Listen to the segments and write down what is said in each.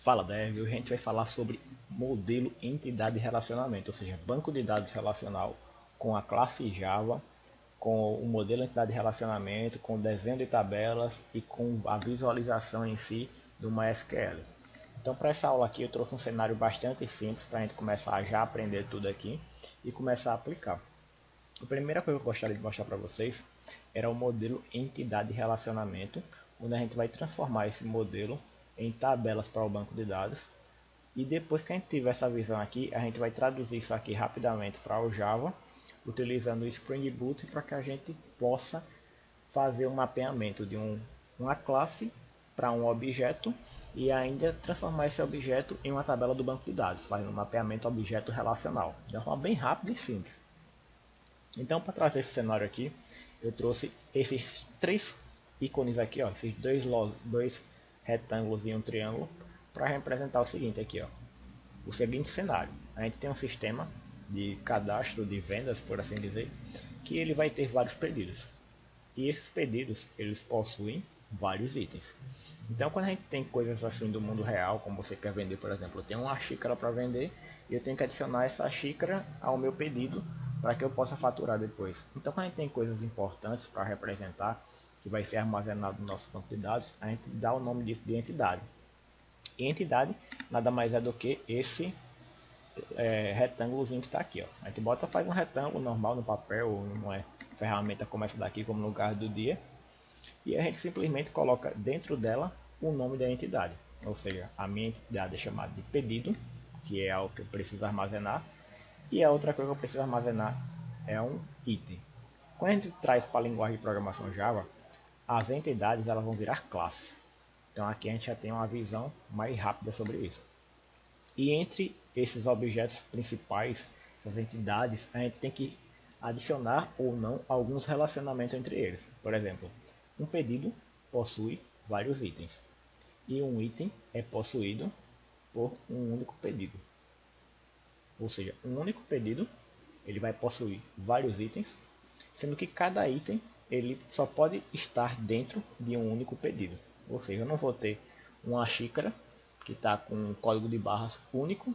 Fala Dev, hoje a gente vai falar sobre modelo entidade relacionamento, ou seja, banco de dados relacional com a classe Java, com o modelo entidade relacionamento, com o desenho de tabelas e com a visualização em si do MySQL. Então para essa aula aqui eu trouxe um cenário bastante simples para a gente começar a já aprender tudo aqui e começar a aplicar. A primeira coisa que eu gostaria de mostrar para vocês era o modelo entidade relacionamento, onde a gente vai transformar esse modelo em tabelas para o banco de dados. E depois que a gente tiver essa visão aqui, a gente vai traduzir isso aqui rapidamente para o Java, utilizando o Spring Boot para que a gente possa fazer um mapeamento de uma classe para um objeto e ainda transformar esse objeto em uma tabela do banco de dados, fazendo um mapeamento objeto relacional, de uma forma bem rápida e simples. Então, para trazer esse cenário aqui, eu trouxe esses três ícones aqui, ó, esses dois retângulos e um triângulo, para representar o seguinte aqui, ó, o seguinte cenário. A gente tem um sistema de cadastro de vendas, por assim dizer, que ele vai ter vários pedidos. E esses pedidos, eles possuem vários itens. Então, quando a gente tem coisas assim do mundo real, como você quer vender, por exemplo, eu tenho uma xícara para vender e eu tenho que adicionar essa xícara ao meu pedido para que eu possa faturar depois. Então, quando a gente tem coisas importantes para representar, que vai ser armazenado no nosso banco de dados, a gente dá o nome disso de entidade. E entidade nada mais é do que esse retângulozinho que está aqui, ó. A gente faz um retângulo normal no papel ou numa ferramenta como essa daqui, como no lugar do dia, e a gente simplesmente coloca dentro dela o nome da entidade. Ou seja, a minha entidade é chamada de pedido, que é o que eu preciso armazenar, e a outra coisa que eu preciso armazenar é um item. Quando a gente traz para a linguagem de programação Java, as entidades elas vão virar classes. Então aqui a gente já tem uma visão mais rápida sobre isso. E entre esses objetos principais, essas entidades, a gente tem que adicionar ou não alguns relacionamentos entre eles. Por exemplo, um pedido possui vários itens e um item é possuído por um único pedido. Ou seja, um único pedido ele vai possuir vários itens, sendo que cada item ele só pode estar dentro de um único pedido. Ou seja, eu não vou ter uma xícara que está com um código de barras único,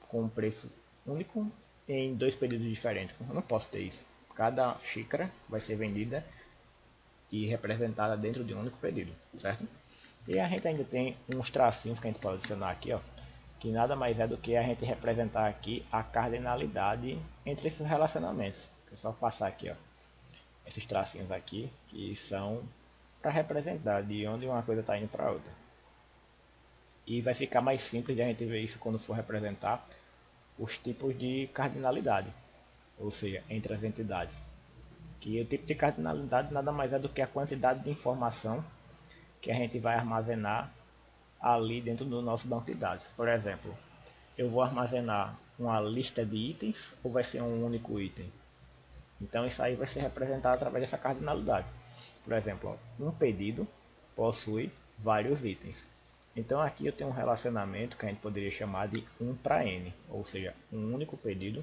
com um preço único em dois pedidos diferentes. Eu não posso ter isso. Cada xícara vai ser vendida e representada dentro de um único pedido, certo? E a gente ainda tem uns tracinhos que a gente pode adicionar aqui, ó, que nada mais é do que a gente representar aqui a cardinalidade entre esses relacionamentos. É só passar aqui, ó, esses tracinhos aqui, que são para representar de onde uma coisa está indo para outra. E vai ficar mais simples de a gente ver isso quando for representar os tipos de cardinalidade, ou seja, entre as entidades. Que o tipo de cardinalidade nada mais é do que a quantidade de informação que a gente vai armazenar ali dentro do nosso banco de dados. Por exemplo, eu vou armazenar uma lista de itens ou vai ser um único item? Então isso aí vai ser representado através dessa cardinalidade. Por exemplo, um pedido possui vários itens. Então aqui eu tenho um relacionamento que a gente poderia chamar de 1 para n, ou seja, um único pedido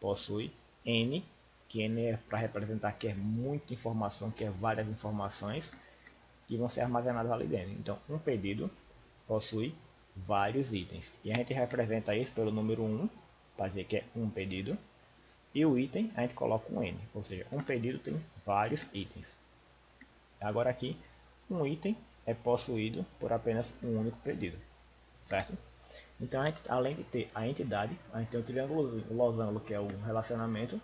possui n, que n é para representar que é muita informação, que é várias informações que vão ser armazenadas ali dentro. Então um pedido possui vários itens. E a gente representa isso pelo número 1, para dizer que é um pedido. E o item a gente coloca um n, ou seja, um pedido tem vários itens. Agora aqui, um item é possuído por apenas um único pedido, certo? Então, a gente, além de ter a entidade, a gente tem o triângulo, o losango, que é o relacionamento,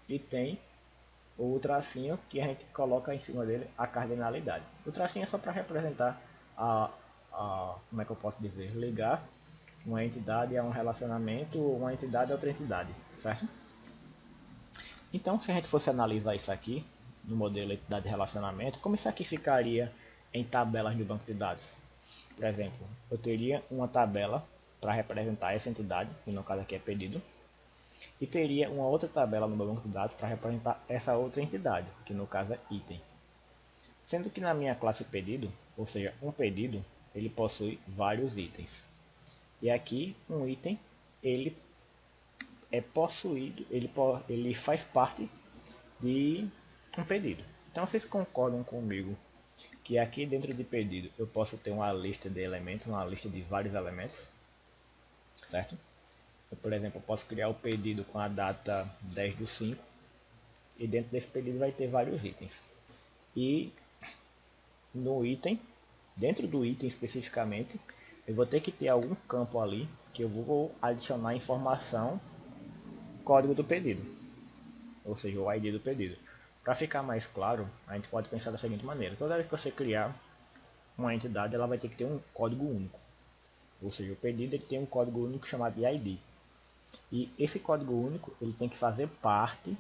e tem o tracinho que a gente coloca em cima dele a cardinalidade. O tracinho é só para representar como é que eu posso dizer, ligar uma entidade a um relacionamento ou uma entidade a outra entidade, certo? Então, se a gente fosse analisar isso aqui no modelo entidade relacionamento, como isso aqui ficaria em tabelas de banco de dados? Por exemplo, eu teria uma tabela para representar essa entidade, que no caso aqui é pedido, e teria uma outra tabela no meu banco de dados para representar essa outra entidade, que no caso é item. Sendo que na minha classe pedido, ou seja, um pedido, ele possui vários itens. E aqui um item, ele é possuído, ele faz parte de um pedido. Então vocês concordam comigo que aqui dentro de pedido eu posso ter uma lista de elementos, uma lista de vários elementos, certo? Eu, por exemplo, eu posso criar o pedido com a data 10/5 e dentro desse pedido vai ter vários itens. E no item, dentro do item especificamente, eu vou ter que ter algum campo ali que eu vou adicionar informação, código do pedido, ou seja, o ID do pedido. Para ficar mais claro, a gente pode pensar da seguinte maneira: toda vez que você criar uma entidade, ela vai ter que ter um código único, ou seja, o pedido ele tem um código único chamado de ID. E esse código único ele tem que fazer parte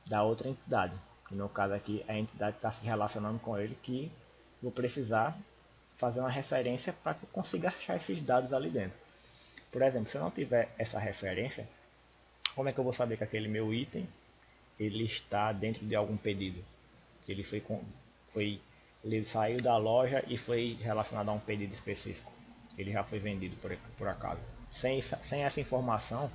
da outra entidade, que no caso aqui a entidade está se relacionando com ele, que vou precisar fazer uma referência para que eu consiga achar esses dados ali dentro. Por exemplo, se eu não tiver essa referência, como é que eu vou saber que aquele meu item ele está dentro de algum pedido? Que ele ele saiu da loja e foi relacionado a um pedido específico. Ele já foi vendido por acaso. Sem essa informação,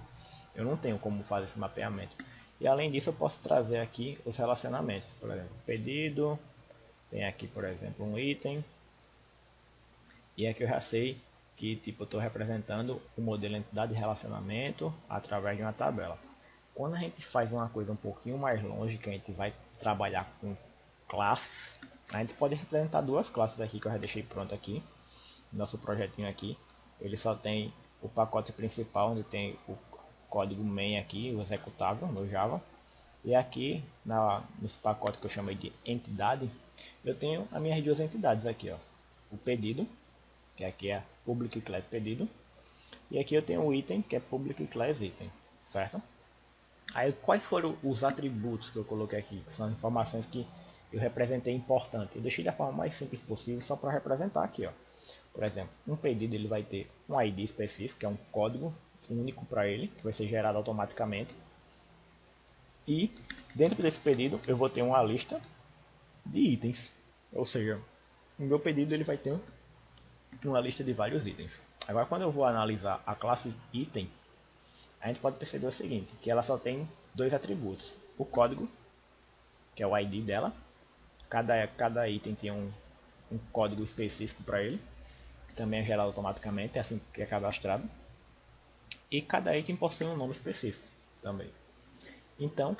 eu não tenho como fazer esse mapeamento. E além disso, eu posso trazer aqui os relacionamentos. Por exemplo, pedido, tem aqui, por exemplo, um item. E aqui eu já sei que tipo, eu estou representando o modelo entidade de relacionamento através de uma tabela. Quando a gente faz uma coisa um pouquinho mais longe, que a gente vai trabalhar com classes, a gente pode representar duas classes aqui que eu já deixei pronto aqui. Nosso projetinho aqui, ele só tem o pacote principal, onde tem o código main aqui, o executável no Java. E aqui, nesse pacote que eu chamei de entidade, eu tenho as minhas duas entidades aqui, ó. O pedido, que aqui é public class pedido, e aqui eu tenho o item, que é public class item, certo? Aí quais foram os atributos que eu coloquei aqui? São informações que eu representei importante. Eu deixei da forma mais simples possível só para representar aqui, ó. Por exemplo, um pedido ele vai ter um ID específico, que é um código único para ele, que vai ser gerado automaticamente. E dentro desse pedido eu vou ter uma lista de itens, ou seja, o meu pedido ele vai ter uma lista de vários itens. Agora, quando eu vou analisar a classe item, a gente pode perceber o seguinte, que ela só tem dois atributos: o código, que é o ID dela, cada item tem um código específico para ele, que também é gerado automaticamente, é assim que é cadastrado, e cada item possui um nome específico também. Então,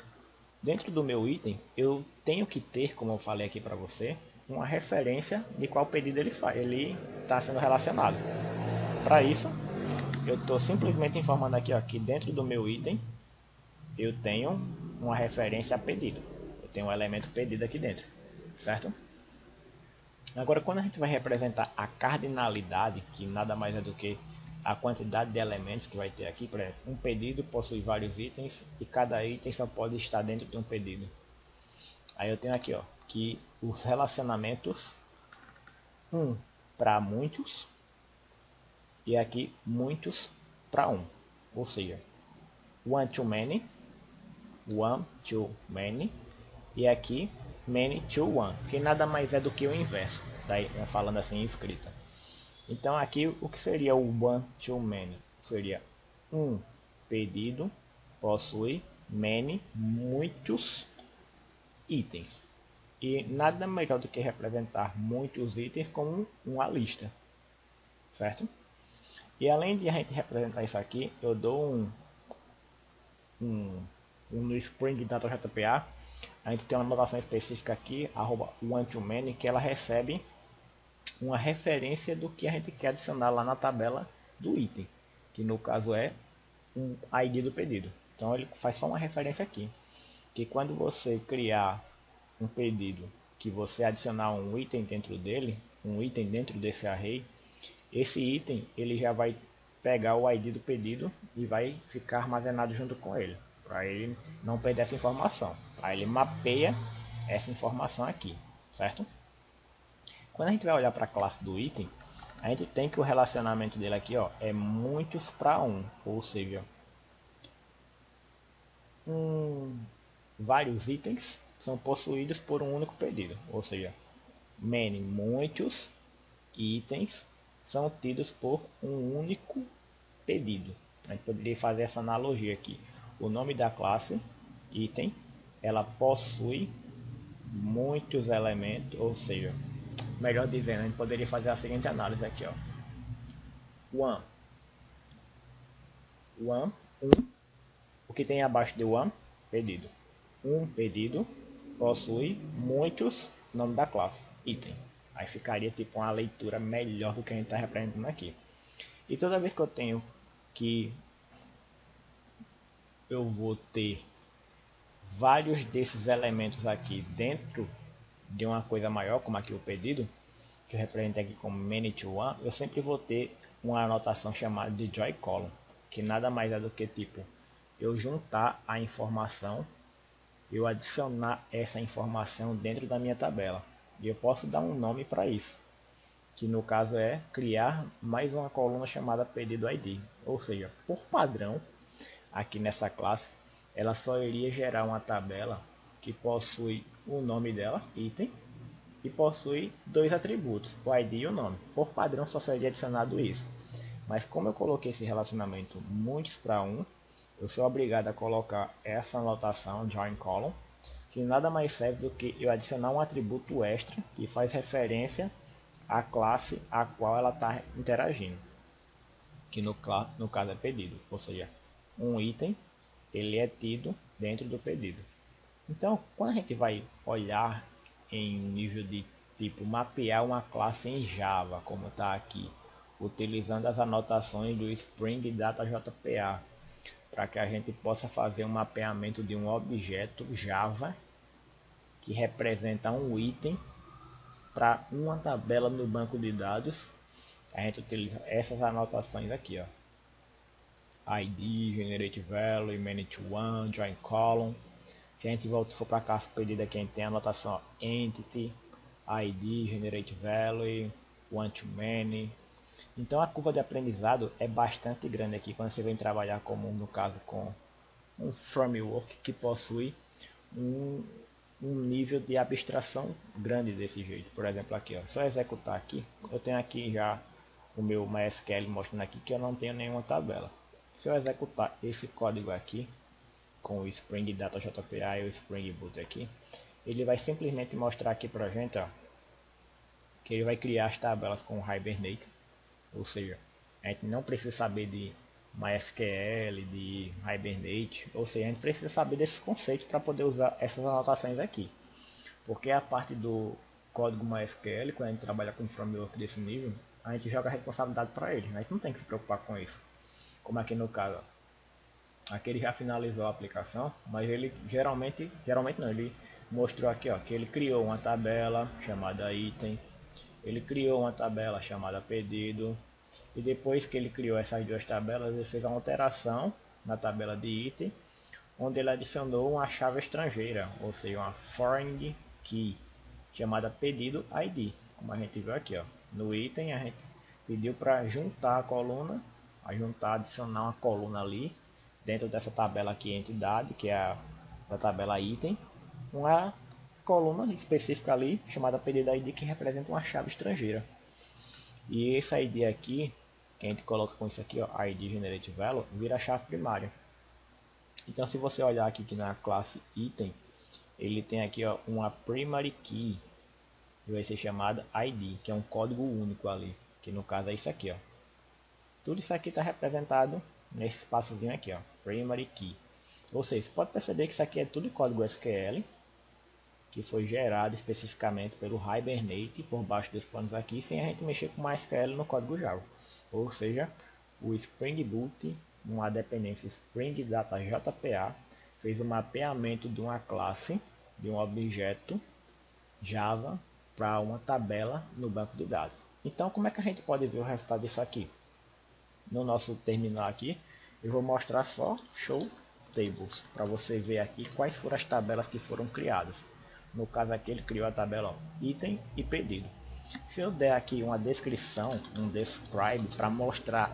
dentro do meu item, eu tenho que ter, como eu falei aqui para você, uma referência de qual pedido ele está sendo relacionado. Para isso, eu estou simplesmente informando aqui, ó, que dentro do meu item eu tenho uma referência a pedido. Eu tenho um elemento pedido aqui dentro, certo? Agora, quando a gente vai representar a cardinalidade, que nada mais é do que a quantidade de elementos que vai ter aqui, por exemplo, um pedido possui vários itens e cada item só pode estar dentro de um pedido. Aí eu tenho aqui, ó, que os relacionamentos para muitos e aqui muitos para um, ou seja, one to many e aqui many to one, que nada mais é do que o inverso, daí falando assim em escrita. Então aqui o que seria o one to many? Seria um pedido possui many, muitos itens. E nada melhor do que representar muitos itens como uma lista, certo? E além de a gente representar isso aqui, eu dou no Spring Data JPA, a gente tem uma notação específica aqui, @one-to-many, que ela recebe uma referência do que a gente quer adicionar lá na tabela do item, que no caso é um ID do pedido. Então ele faz só uma referência aqui, que quando você criar um pedido, que você adicionar um item dentro dele, um item dentro desse array, esse item ele já vai pegar o ID do pedido e vai ficar armazenado junto com ele, para ele não perder essa informação. Aí ele mapeia essa informação aqui, certo? Quando a gente vai olhar para a classe do item, a gente tem que o relacionamento dele aqui, ó, é muitos para um, ou seja, vários itens são possuídos por um único pedido, ou seja, many, muitos itens são tidos por um único pedido. A gente poderia fazer essa analogia aqui. O nome da classe item, ela possui muitos elementos, ou seja, melhor dizendo, a gente poderia fazer a seguinte análise aqui, ó. One, o que tem abaixo de one, pedido. Um pedido possui muitos nomes da classe, item. Aí ficaria tipo uma leitura melhor do que a gente está representando aqui. E toda vez que eu tenho que eu vou ter vários desses elementos aqui dentro de uma coisa maior, como aqui o pedido, que eu represento aqui como many to one, eu sempre vou ter uma anotação chamada de join column, que nada mais é do que tipo eu juntar a informação, eu adicionar essa informação dentro da minha tabela. E eu posso dar um nome para isso, que no caso é criar mais uma coluna chamada pedido ID. Ou seja, por padrão, aqui nessa classe, ela só iria gerar uma tabela que possui o nome dela, item, e possui dois atributos, o ID e o nome. Por padrão só seria adicionado isso. Mas como eu coloquei esse relacionamento muitos para um, eu sou obrigado a colocar essa anotação join column, que nada mais serve do que eu adicionar um atributo extra que faz referência à classe a qual ela está interagindo, que no caso é pedido, ou seja, um item ele é tido dentro do pedido. Então, quando a gente vai olhar em nível de tipo mapear uma classe em Java, como está aqui, utilizando as anotações do Spring Data JPA, para que a gente possa fazer um mapeamento de um objeto Java que representa um item para uma tabela no banco de dados, a gente utiliza essas anotações aqui, ó. ID, Generate Value, Many to One, Join Column. Se a gente for para a classe pedida aqui, a gente tem a anotação Entity, ID, Generate Value, One to Many. Então a curva de aprendizado é bastante grande aqui quando você vem trabalhar, como no caso com um framework que possui um nível de abstração grande desse jeito. Por exemplo, aqui, ó, só executar aqui, eu tenho aqui já o meu MySQL mostrando aqui que eu não tenho nenhuma tabela. Se eu executar esse código aqui com o Spring Data JPA e o Spring Boot aqui, ele vai simplesmente mostrar aqui pra gente, ó, que ele vai criar as tabelas com o Hibernate, ou seja, a gente não precisa saber de MySQL, de Hibernate, ou seja, a gente precisa saber desses conceitos para poder usar essas anotações aqui, porque a parte do código MySQL, quando a gente trabalha com um framework desse nível, a gente joga a responsabilidade para ele, a gente não tem que se preocupar com isso, como aqui no caso, aqui ele já finalizou a aplicação, mas ele geralmente não, ele mostrou aqui, ó, que ele criou uma tabela chamada item, ele criou uma tabela chamada pedido, e depois que ele criou essas duas tabelas, ele fez uma alteração na tabela de item, onde ele adicionou uma chave estrangeira, ou seja, uma foreign key, chamada pedido ID, como a gente viu aqui, ó. No item a gente pediu para juntar a coluna, adicionar uma coluna ali, dentro dessa tabela aqui entidade, que é a da tabela item, uma coluna específica ali, chamada pedido ID, que representa uma chave estrangeira. E esse ID aqui, que a gente coloca com isso aqui, ó, ID Generate Value, vira a chave primária. Então se você olhar aqui na classe item, ele tem aqui, ó, uma primary key, que vai ser chamada ID, que é um código único ali, que no caso é isso aqui, ó. Tudo isso aqui está representado nesse espaçozinho aqui, ó, primary key. Ou seja, você pode perceber que isso aqui é tudo código SQL, que foi gerado especificamente pelo Hibernate por baixo dos panos aqui, sem a gente mexer com MySQL no código Java. Ou seja, o Spring Boot, uma dependência Spring Data JPA, fez o mapeamento de uma classe, de um objeto Java para uma tabela no banco de dados. Então, como é que a gente pode ver o resultado disso aqui? No nosso terminal aqui, eu vou mostrar só Show Tables, para você ver aqui quais foram as tabelas que foram criadas. No caso aqui ele criou a tabela, ó, item e pedido. Se eu der aqui uma descrição, um describe, para mostrar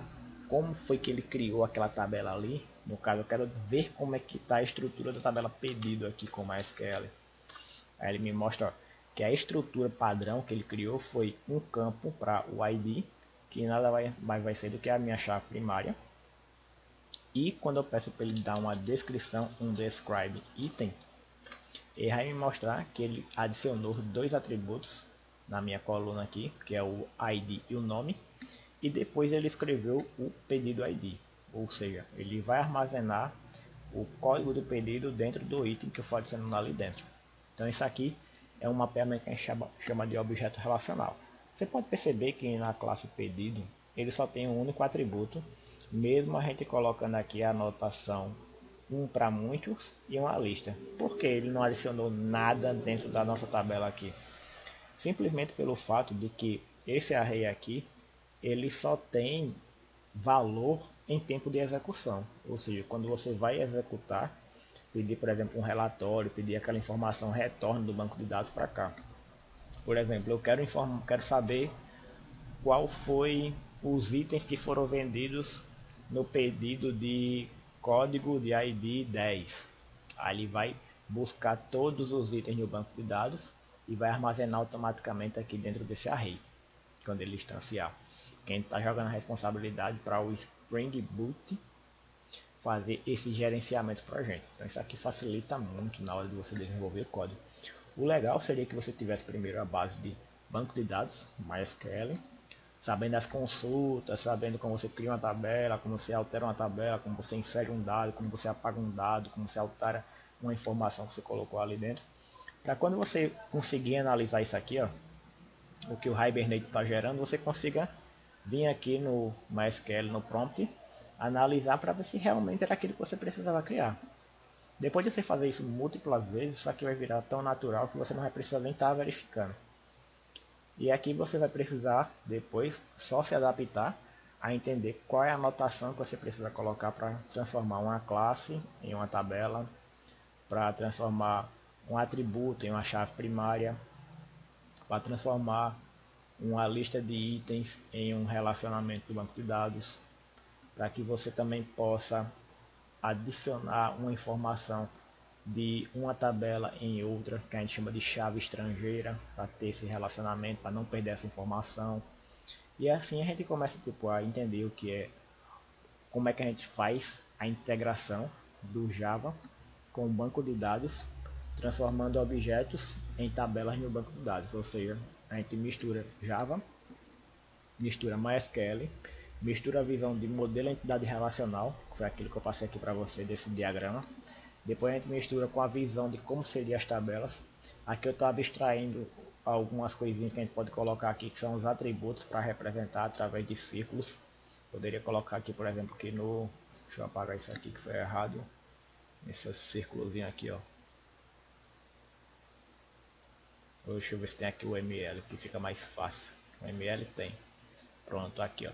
como foi que ele criou aquela tabela ali, no caso eu quero ver como é que está a estrutura da tabela pedido aqui com MySQL. Aí ele me mostra, ó, que a estrutura padrão que ele criou foi um campo para o ID, que nada mais vai ser do que a minha chave primária. E quando eu peço para ele dar uma descrição, um describe item, ele vai me mostrar que ele adicionou dois atributos na minha coluna aqui, que é o ID e o nome, e depois ele escreveu o pedido ID, ou seja, ele vai armazenar o código do pedido dentro do item que eu for adicionando ali dentro. Então isso aqui é um mapeamento que a gente chama de objeto relacional. Você pode perceber que na classe pedido ele só tem um único atributo, mesmo a gente colocando aqui a anotação um para muitos e uma lista. Por que ele não adicionou nada dentro da nossa tabela aqui? Simplesmente pelo fato de que esse array aqui ele só tem valor em tempo de execução, ou seja, quando você vai executar, pedir por exemplo um relatório, pedir aquela informação retorno do banco de dados para cá. Por exemplo, eu quero saber qual foi os itens que foram vendidos no pedido de código de ID 10. Aí ele vai buscar todos os itens no banco de dados e vai armazenar automaticamente aqui dentro desse array, quando ele instanciar. Quem está jogando a responsabilidade para o Spring Boot fazer esse gerenciamento para a gente. Então isso aqui facilita muito na hora de você desenvolver o código. O legal seria que você tivesse primeiro a base de banco de dados, MySQL, sabendo as consultas, sabendo como você cria uma tabela, como você altera uma tabela, como você insere um dado, como você apaga um dado, como você altera uma informação que você colocou ali dentro. Para quando você conseguir analisar isso aqui, ó, o que o Hibernate está gerando, você consiga vir aqui no MySQL, no prompt, analisar para ver se realmente era aquilo que você precisava criar. Depois de você fazer isso múltiplas vezes, isso aqui vai virar tão natural que você não vai precisar nem estar verificando. E aqui você vai precisar depois só se adaptar a entender qual é a anotação que você precisa colocar para transformar uma classe em uma tabela, para transformar um atributo em uma chave primária, para transformar uma lista de itens em um relacionamento do banco de dados, para que você também possa adicionar uma informação de uma tabela em outra, que a gente chama de chave estrangeira, para ter esse relacionamento, para não perder essa informação. E assim a gente começa tipo, a entender o que é, como é que a gente faz a integração do Java com o banco de dados, transformando objetos em tabelas no banco de dados, ou seja, a gente mistura Java, mistura MySQL, mistura a visão de modelo entidade relacional, que foi aquilo que eu passei aqui para você desse diagrama. Depois a gente mistura com a visão de como seriam as tabelas. Aqui eu estou abstraindo algumas coisinhas que a gente pode colocar aqui, que são os atributos para representar através de círculos. Poderia colocar aqui, por exemplo, que no... Deixa eu apagar isso aqui que foi errado. Esse círculozinho aqui, ó. Deixa eu ver se tem aqui o ML, que fica mais fácil. O ML tem. Pronto, aqui, ó.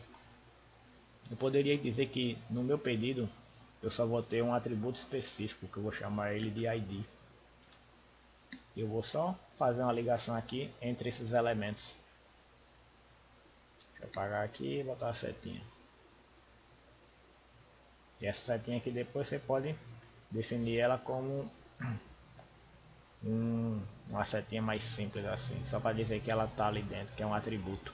Eu poderia dizer que no meu pedido eu só vou ter um atributo específico, que eu vou chamar ele de ID. Eu vou só fazer uma ligação aqui entre esses elementos. Deixa eu apagar aqui e botar a setinha. E essa setinha aqui depois você pode definir ela como uma setinha mais simples assim, só para dizer que ela está ali dentro, que é um atributo.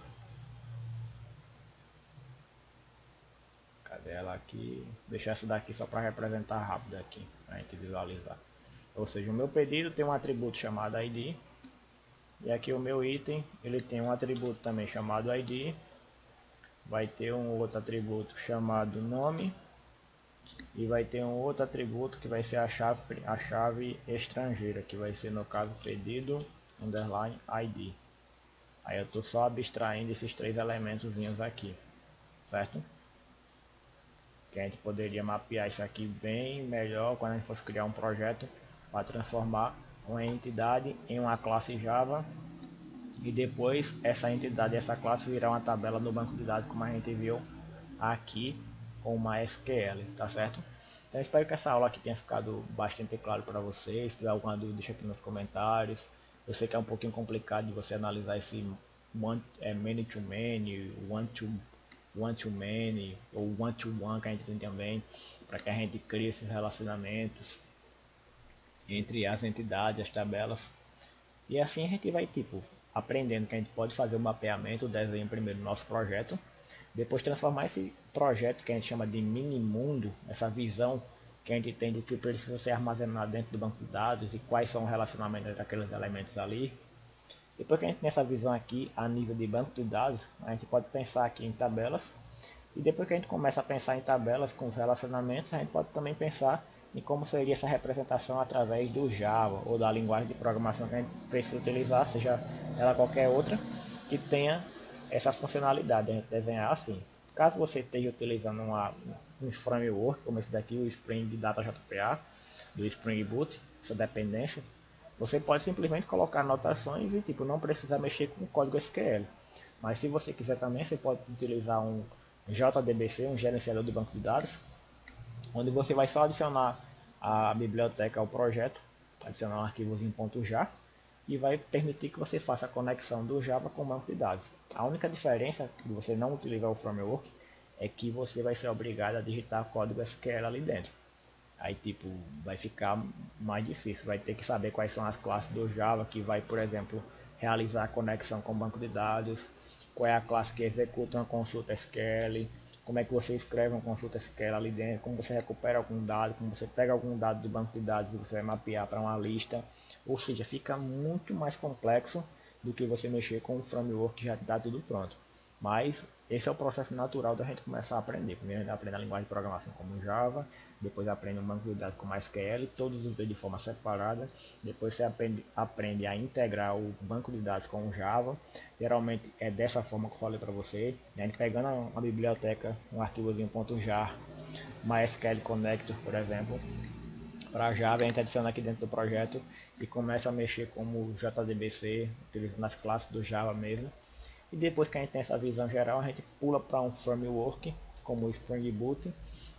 Cadê ela aqui? Deixar essa daqui só para representar rápido aqui, para a gente visualizar. Ou seja, o meu pedido tem um atributo chamado ID. E aqui o meu item, ele tem um atributo também chamado ID. Vai ter um outro atributo chamado nome. E vai ter um outro atributo que vai ser a chave estrangeira, que vai ser no caso pedido underline ID. Aí eu estou só abstraindo esses três elementos aqui, certo? Que a gente poderia mapear isso aqui bem melhor quando a gente fosse criar um projeto para transformar uma entidade em uma classe Java e depois essa entidade, essa classe virar uma tabela no banco de dados, como a gente viu aqui com uma SQL, tá certo? Então espero que essa aula aqui tenha ficado bastante claro para vocês. Se tiver alguma dúvida, deixa aqui nos comentários. Eu sei que é um pouquinho complicado de você analisar esse many to many, one to many ou one to one, que a gente tem também, para que a gente crie esses relacionamentos entre as entidades, as tabelas. E assim a gente vai tipo aprendendo que a gente pode fazer o mapeamento, o desenho primeiro do nosso projeto, depois transformar esse projeto que a gente chama de mini mundo, essa visão que a gente tem do que precisa ser armazenado dentro do banco de dados e quais são os relacionamentos daqueles elementos ali. Depois que a gente tem essa visão aqui a nível de banco de dados, a gente pode pensar aqui em tabelas. E depois que a gente começa a pensar em tabelas com os relacionamentos, a gente pode também pensar em como seria essa representação através do Java ou da linguagem de programação que a gente precisa utilizar, seja ela qualquer outra, que tenha essa funcionalidade, a gente desenhar assim. Caso você esteja utilizando um framework como esse daqui, o Spring Data JPA, do Spring Boot, essa dependência, você pode simplesmente colocar anotações e tipo, não precisa mexer com o código SQL. Mas se você quiser também, você pode utilizar um JDBC, um gerenciador de banco de dados, onde você vai só adicionar a biblioteca ao projeto, adicionar um arquivozinho .jar, e vai permitir que você faça a conexão do Java com o banco de dados. A única diferença de você não utilizar o framework é que você vai ser obrigado a digitar código SQL ali dentro. Aí tipo, vai ficar mais difícil, vai ter que saber quais são as classes do Java que vai, por exemplo, realizar a conexão com o banco de dados, qual é a classe que executa uma consulta SQL, como é que você escreve uma consulta SQL ali dentro, como você recupera algum dado, como você pega algum dado do banco de dados e você vai mapear para uma lista, ou seja, fica muito mais complexo do que você mexer com um framework que já está tudo pronto. Mas esse é o processo natural da gente começar a aprender. Primeiro a gente aprende a linguagem de programação como Java, depois aprende um banco de dados como SQL, todos os dois de forma separada. Depois você aprende a integrar o banco de dados com o Java. Geralmente é dessa forma que eu falei para você. A gente pegando uma biblioteca, um arquivozinho .jar, MySQL Connector, por exemplo, para Java, a gente adiciona aqui dentro do projeto e começa a mexer como JDBC, utilizando as classes do Java mesmo. E depois que a gente tem essa visão geral, a gente pula para um framework como o Spring Boot,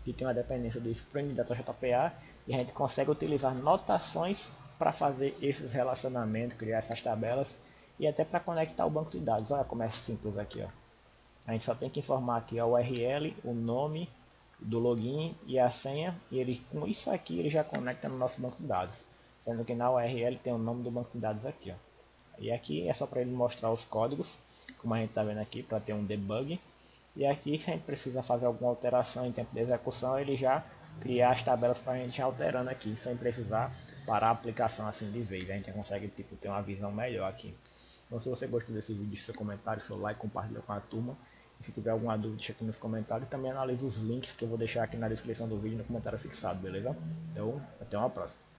que tem uma dependência do Spring Data JPA, e a gente consegue utilizar notações para fazer esses relacionamentos, criar essas tabelas e até para conectar o banco de dados. Olha como é simples aqui, ó. A gente só tem que informar aqui a URL, o nome do login e a senha, e ele, com isso aqui ele já conecta no nosso banco de dados, sendo que na URL tem o nome do banco de dados aqui, ó. E aqui é só para ele mostrar os códigos, como a gente está vendo aqui, para ter um debug. E aqui, se a gente precisa fazer alguma alteração em tempo de execução, ele já criar as tabelas para a gente ir alterando aqui, sem precisar parar a aplicação assim de vez. A gente consegue tipo, ter uma visão melhor aqui. Então, se você gostou desse vídeo, deixe seu comentário, seu like, compartilha com a turma. E se tiver alguma dúvida, deixa aqui nos comentários. E também analise os links que eu vou deixar aqui na descrição do vídeo no comentário fixado, beleza? Então, até uma próxima.